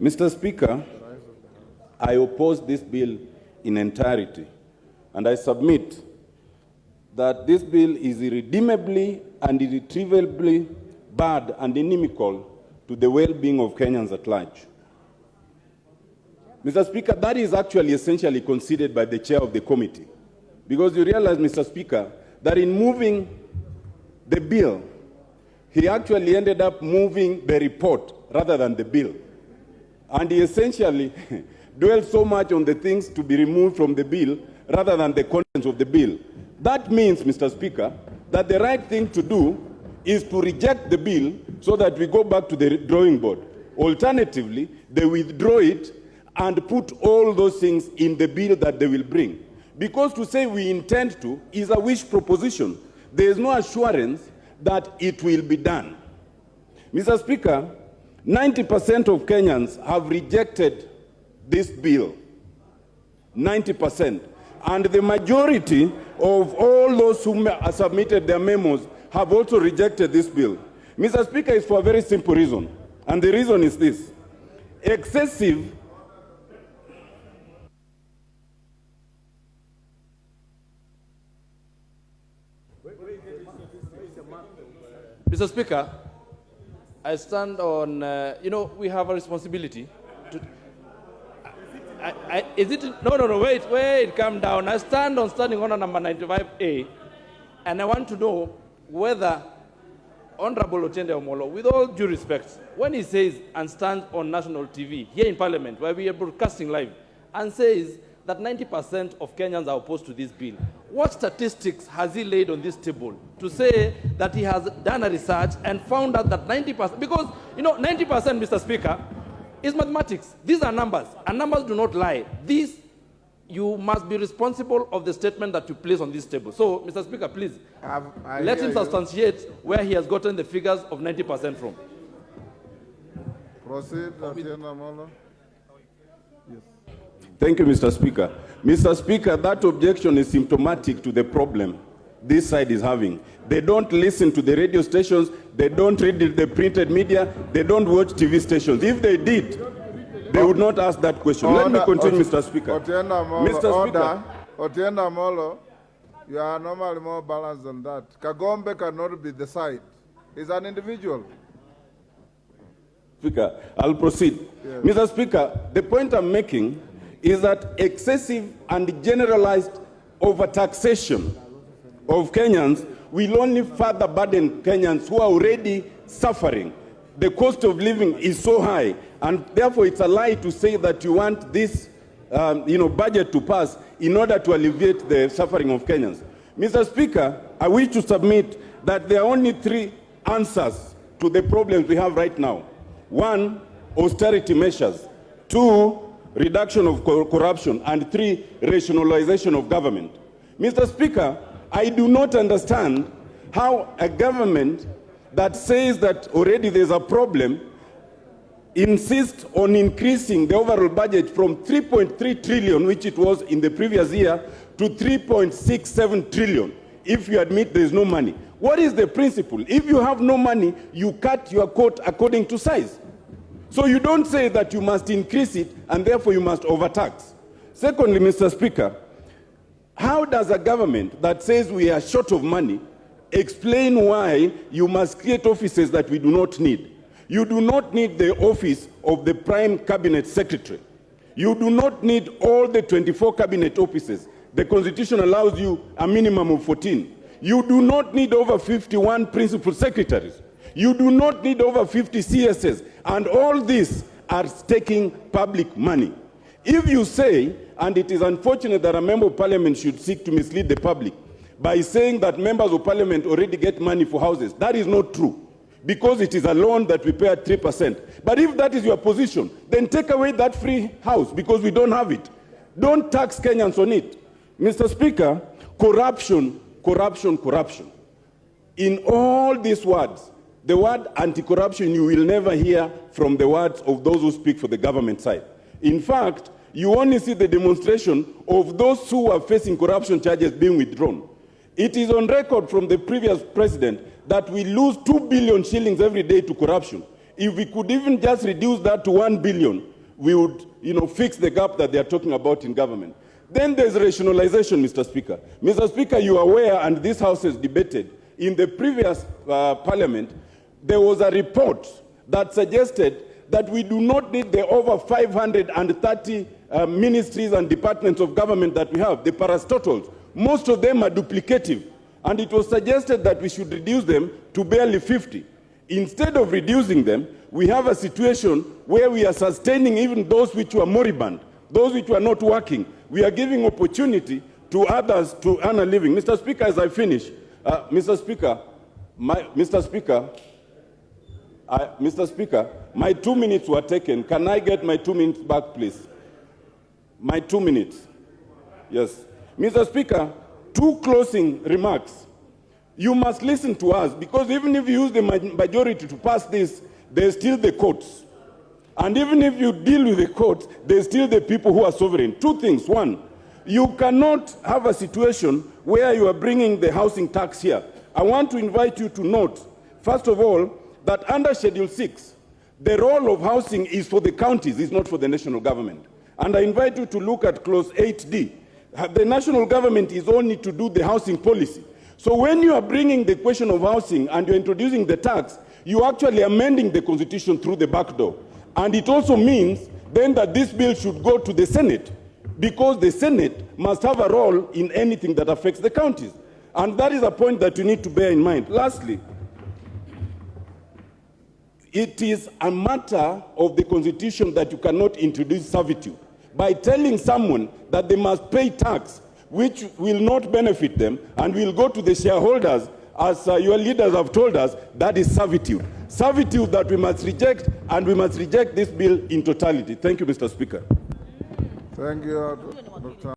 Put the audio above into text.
Mr. Speaker, I oppose this bill in entirety, and I submit that this bill is irredeemably and irretrievably bad and inimical to the well-being of Kenyans at large. Mr. Speaker, that is actually essentially conceded by the chair of the committee, because you realize, Mr. Speaker, that in moving the bill, he actually ended up moving the report rather than the bill. And he essentially dwelled so much on the things to be removed from the bill rather than the contents of the bill. That means, Mr. Speaker, that the right thing to do is to reject the bill so that we go back to the drawing board. Alternatively, they withdraw it and put all those things in the bill that they will bring. Because to say we intend to is a wish proposition. There is no assurance that it will be done. Mr. Speaker, 90% of Kenyans have rejected this bill. 90%. And the majority of all those who submitted their memos have also rejected this bill. Mr. Speaker, it's for a very simple reason. And the reason is this. Excessive Mr. Speaker, I stand on, we have a responsibility to, is it, no, wait, calm down. I stand on standing order number 95A, and I want to know whether Honorable Otiende Amollo, with all due respect, when he says and stands on national TV, here in Parliament, where we are broadcasting live, and says that 90% of Kenyans are opposed to this bill, what statistics has he laid on this table to say that he has done a research and found out that 90%, because, 90%, Mr. Speaker, is mathematics. These are numbers, and numbers do not lie. These, you must be responsible of the statement that you place on this table. So, Mr. Speaker, please, let him substantiate where he has gotten the figures of 90% from. Proceed, Otiende Amollo. Yes. Thank you, Mr. Speaker. Mr. Speaker, that objection is symptomatic to the problem this side is having. They don't listen to the radio stations, they don't read the printed media, they don't watch TV stations. If they did, they would not ask that question. Order, Let me continue, Mr. Speaker. Otiende Amollo, Mr. order. Otiende Amollo, you are normally more balanced than that. Kagombe cannot be the side. He's an individual. Speaker, I'll proceed. Yes. Mr. Speaker, the point I'm making is that excessive and generalized overtaxation of Kenyans will only further burden Kenyans who are already suffering. The cost of living is so high, and therefore it's a lie to say that you want this budget to pass in order to alleviate the suffering of Kenyans. Mr. Speaker, I wish to submit that there are only three answers to the problems we have right now. One, austerity measures. Two, reduction of corruption. And three, rationalization of government. Mr. Speaker, I do not understand how a government that says that already there's a problem insists on increasing the overall budget from 3.3 trillion, which it was in the previous year, to 3.67 trillion, if you admit there's no money. What is the principle? If you have no money, you cut your coat according to size. So you don't say that you must increase it and therefore you must overtax. Secondly, Mr. Speaker, how does a government that says we are short of money explain why you must create offices that we do not need? You do not need the office of the Prime Cabinet Secretary. You do not need all the 24 cabinet offices. The Constitution allows you a minimum of 14. You do not need over 51 principal secretaries. You do not need over 50 CSS. And all these are taking public money. If you say, and it is unfortunate that a member of parliament should seek to mislead the public by saying that members of parliament already get money for houses, that is not true, because it is a loan that we pay at 3%. But if that is your position, then take away that free house, because we don't have it. Don't tax Kenyans on it. Mr. Speaker, corruption. In all these words, the word anti-corruption you will never hear from the words of those who speak for the government side. In fact, you only see the demonstration of those who are facing corruption charges being withdrawn. It is on record from the previous president that we lose 2 billion shillings every day to corruption. If we could even just reduce that to 1 billion, we would, fix the gap that they are talking about in government. Then there's rationalization, Mr. Speaker. Mr. Speaker, you are aware, and this House has debated, in the previous Parliament, there was a report that suggested that we do not need the over 530 ministries and departments of government that we have, the parastotals. Most of them are duplicative, and it was suggested that we should reduce them to barely 50. Instead of reducing them, we have a situation where we are sustaining even those which were moribund, those which were not working. We are giving opportunity to others to earn a living. Mr. Speaker, as I finish, Mr. Speaker, my 2 minutes were taken. Can I get my 2 minutes back, please? My 2 minutes. Yes. Mr. Speaker, 2 closing remarks. You must listen to us, because even if you use the majority to pass this, there's still the courts. And even if you deal with the courts, there's still the people who are sovereign. 2 things. 1, you cannot have a situation where you are bringing the housing tax here. I want to invite you to note, first of all, that under Schedule 6, the role of housing is for the counties, it's not for the national government. And I invite you to look at Clause 8D. The national government is only to do the housing policy. So when you are bringing the question of housing and you're introducing the tax, you're actually amending the Constitution through the back door. And it also means then that this bill should go to the Senate, because the Senate must have a role in anything that affects the counties. And that is a point that you need to bear in mind. Lastly, it is a matter of the Constitution that you cannot introduce servitude. By telling someone that they must pay tax, which will not benefit them and will go to the shareholders, as your leaders have told us, that is servitude. Servitude that we must reject, and we must reject this bill in totality. Thank you, Mr. Speaker. Thank you, Dr.